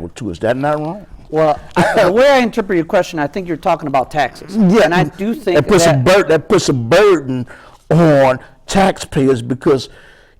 entitled to. Is that not wrong? Well, the way I interpret your question, I think you're talking about taxes. Yeah, and I do think that puts a burden on taxpayers, because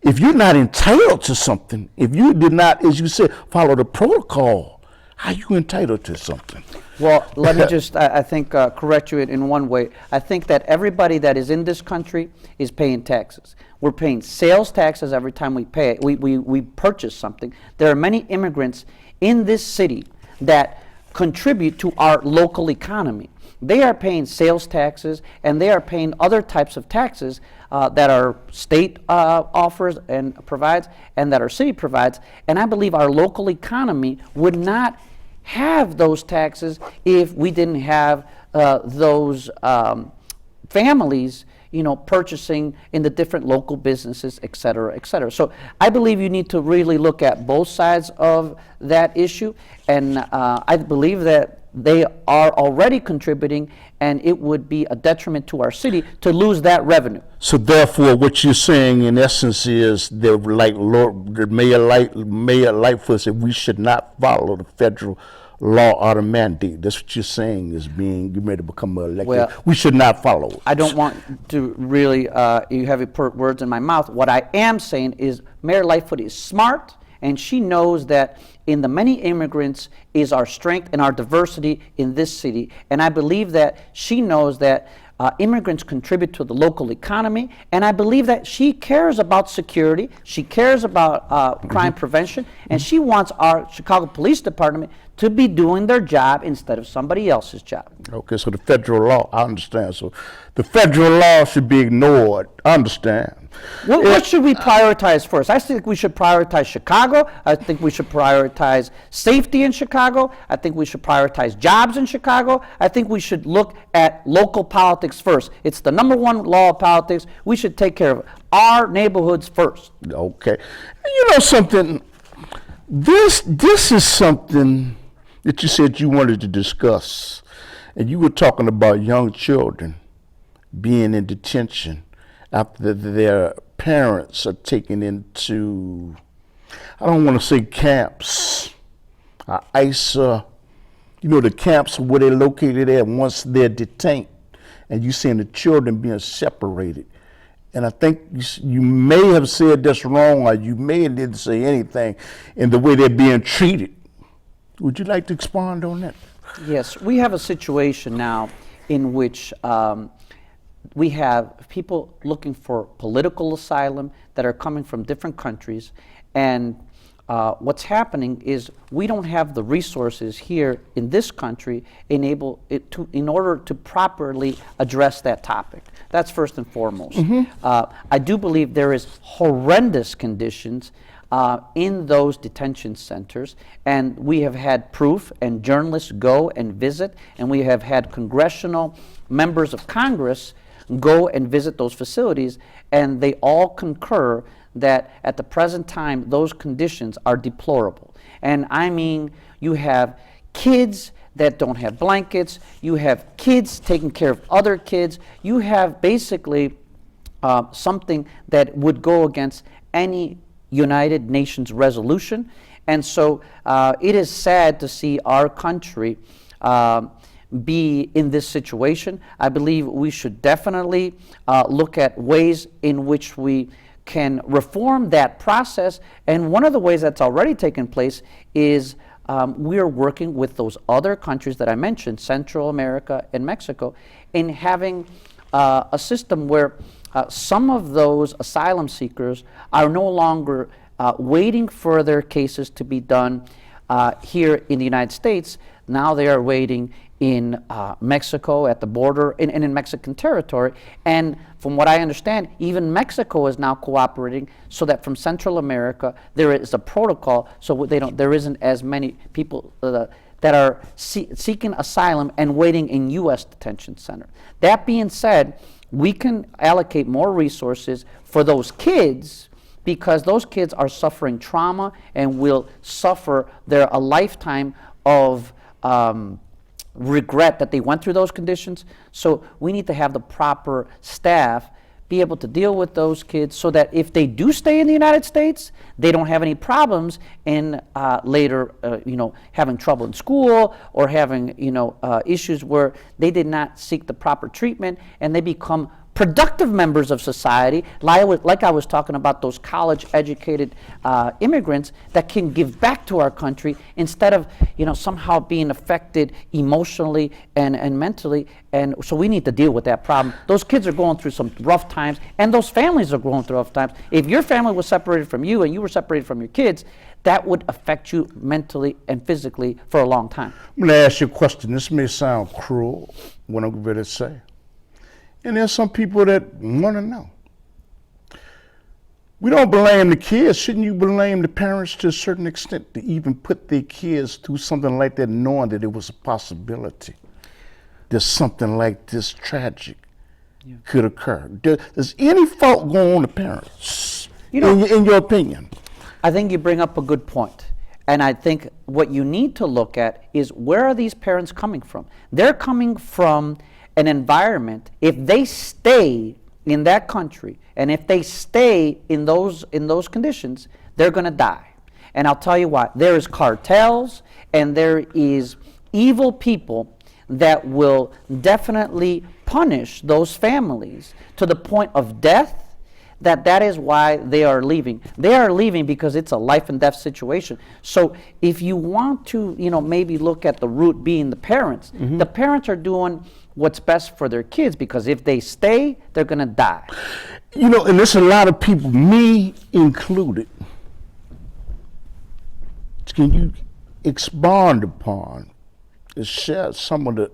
if you're not entitled to something, if you did not, as you said, follow the protocol, how are you entitled to something? Well, let me just, I think, correct you in one way. I think that everybody that is in this country is paying taxes. We're paying sales taxes every time we pay. We purchase something. There are many immigrants in this city that contribute to our local economy. They are paying sales taxes, and they are paying other types of taxes that our state offers and provides, and that our city provides. And I believe our local economy would not have those taxes if we didn't have those families, purchasing in the different local businesses, et cetera, et cetera. So I believe you need to really look at both sides of that issue, and I believe that they are already contributing, and it would be a detriment to our city to lose that revenue. So therefore, what you're saying in essence is that, like Mayor Lightfoot said, we should not follow the federal law or mandate. That's what you're saying is being ready to become elected. Well, we should not follow it. I don't want to really, you have put words in my mouth. What I am saying is Mayor Lightfoot is smart, and she knows that in the many immigrants is our strength and our diversity in this city. And I believe that she knows that immigrants contribute to the local economy, and I believe that she cares about security, she cares about crime prevention, and she wants our Chicago Police Department to be doing their job instead of somebody else's job. Okay, so the federal law, I understand. So the federal law should be ignored. I understand. What should we prioritize first? I think we should prioritize Chicago. I think we should prioritize safety in Chicago. I think we should prioritize jobs in Chicago. I think we should look at local politics first. It's the number one law of politics. We should take care of our neighborhoods first. Okay. You know something? This is something that you said you wanted to discuss. And you were talking about young children being in detention after their parents are taken into, I don't want to say camps, ICE, the camps where they're located at once they're detained. And you seeing the children being separated. And I think you may have said this wrong, or you may have didn't say anything in the way they're being treated. Would you like to expand on that? Yes, we have a situation now in which we have people looking for political asylum that are coming from different countries, and what's happening is we don't have the resources here in this country in order to properly address that topic. That's first and foremost. I do believe there is horrendous conditions in those detention centers, and we have had proof, and journalists go and visit, and we have had congressional members of Congress go and visit those facilities, and they all concur that at the present time those conditions are deplorable. And I mean, you have kids that don't have blankets, you have kids taking care of other kids, you have basically something that would go against any United Nations resolution. And so it is sad to see our country be in this situation. I believe we should definitely look at ways in which we can reform that process. And one of the ways that's already taken place is we are working with those other countries that I mentioned, Central America and Mexico, in having a system where some of those asylum seekers are no longer waiting for their cases to be done here in the United States. Now they are waiting in Mexico at the border and in Mexican territory. And from what I understand, even Mexico is now cooperating so that from Central America there is a protocol so there isn't as many people that are seeking asylum and waiting in U.S. detention center. That being said, we can allocate more resources for those kids because those kids are suffering trauma and will suffer a lifetime of regret that they went through those conditions. So we need to have the proper staff be able to deal with those kids so that if they do stay in the United States, they don't have any problems in later, having trouble in school or having, issues where they did not seek the proper treatment and they become productive members of society, like I was talking about those college-educated immigrants that can give back to our country instead of, somehow being affected emotionally and mentally. And so we need to deal with that problem. Those kids are going through some rough times, and those families are going through rough times. If your family was separated from you and you were separated from your kids, that would affect you mentally and physically for a long time. I'm going to ask you a question. This may sound cruel, what I'm going to say. And there's some people that want to know. We don't blame the kids. Shouldn't you blame the parents to a certain extent to even put their kids through something like that, knowing that it was a possibility that something like this tragic could occur? Does any fault go on the parents, in your opinion? I think you bring up a good point. And I think what you need to look at is, where are these parents coming from? They're coming from an environment. If they stay in that country and if they stay in those conditions, they're going to die. And I'll tell you why. There is cartels and there is evil people that will definitely punish those families to the point of death. That is why they are leaving. They are leaving because it's a life and death situation. So if you want to, maybe look at the root being the parents, the parents are doing what's best for their kids, because if they stay, they're going to die. And there's a lot of people, me included. Can you expand upon and share some of the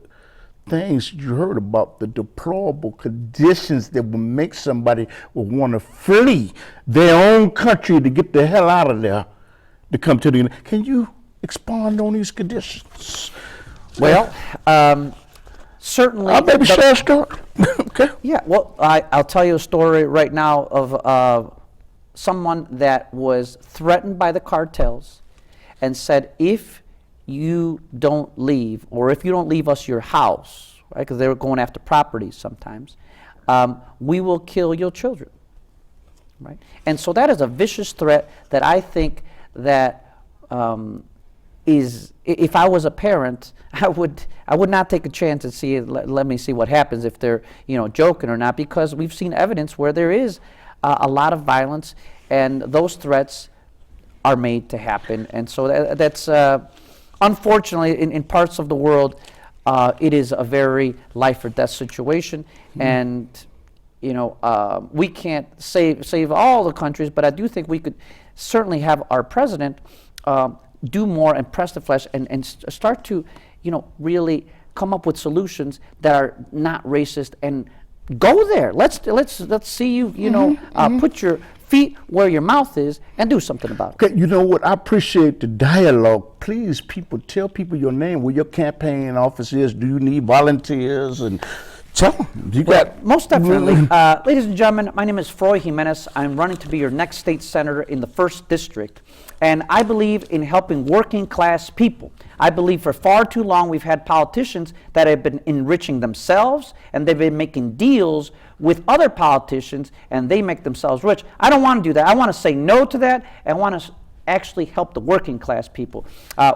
things you heard about, the deplorable conditions that would make somebody want to flee their own country to get the hell out of there to come to the... Can you expand on these conditions? Well, certainly... I'll maybe share a story. Okay. Yeah, well, I'll tell you a story right now of someone that was threatened by the cartels and said, if you don't leave, or if you don't leave us your house, right, because they were going after properties sometimes, we will kill your children, right? And so that is a vicious threat that I think that is, if I was a parent, I would not take a chance and see, let me see what happens if they're, joking or not, because we've seen evidence where there is a lot of violence, and those threats are made to happen. And so that's unfortunately, in parts of the world, it is a very life or death situation, and we can't save all the countries, but I do think we could certainly have our president do more and press the flesh and start to, really come up with solutions that are not racist, and go there. Let's see you, put your feet where your mouth is and do something about it. Okay, you know what? I appreciate the dialogue. Please, people, tell people your name, where your campaign office is. Do you need volunteers? And tell them. Most definitely. Ladies and gentlemen, my name is Froy Jimenez. I'm running to be your next state senator in the 1st District. And I believe in helping working class people. I believe for far too long we've had politicians that have been enriching themselves, and they've been making deals with other politicians, and they make themselves rich. I don't want to do that. I want to say no to that. I want to actually help the working class people.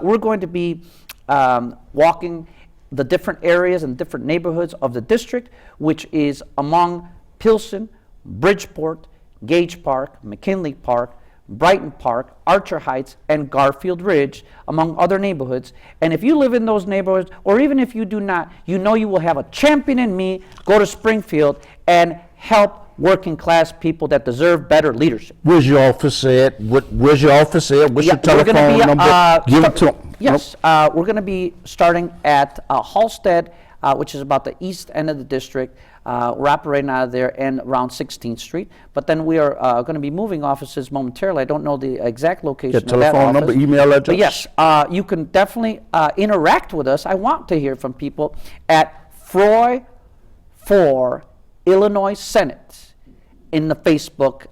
We're going to be walking the different areas and different neighborhoods of the district, which is among Pilsen, Bridgeport, Gage Park, McKinley Park, Brighton Park, Archer Heights, and Garfield Ridge, among other neighborhoods. And if you live in those neighborhoods, or even if you do not, you will have a champion in me. Go to Springfield and help working class people that deserve better leadership. Where's your office at? Where's your office at? What's your telephone number? Give it to them. Yes, we're going to be starting at Halstead, which is about the east end of the district. We're operating out of there and around 16th Street. But then we are going to be moving offices momentarily. I don't know the exact location of that office. Telephone number, email address? But yes, you can definitely interact with us. I want to hear from people at Froy for Illinois Senate in the Facebook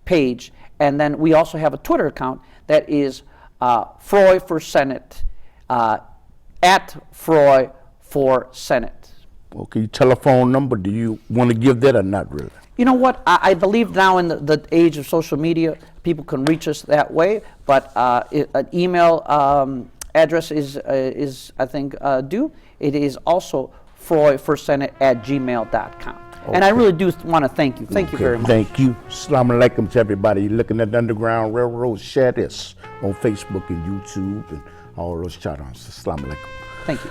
page. And then we also have a Twitter account that is Froy for Senate, at Froy for Senate. Okay, telephone number, do you want to give that or not really? You know what? I believe now in the age of social media, people can reach us that way. But an email address is I think due. It is also froy1stsenate@gmail.com. And I Okay. really do want to thank you. Thank you very much. Thank you. Assalamu alaikum to everybody. You're looking at the Underground Railroad. Share this on Facebook and YouTube and all those channels. Assalamu alaikum. Thank you.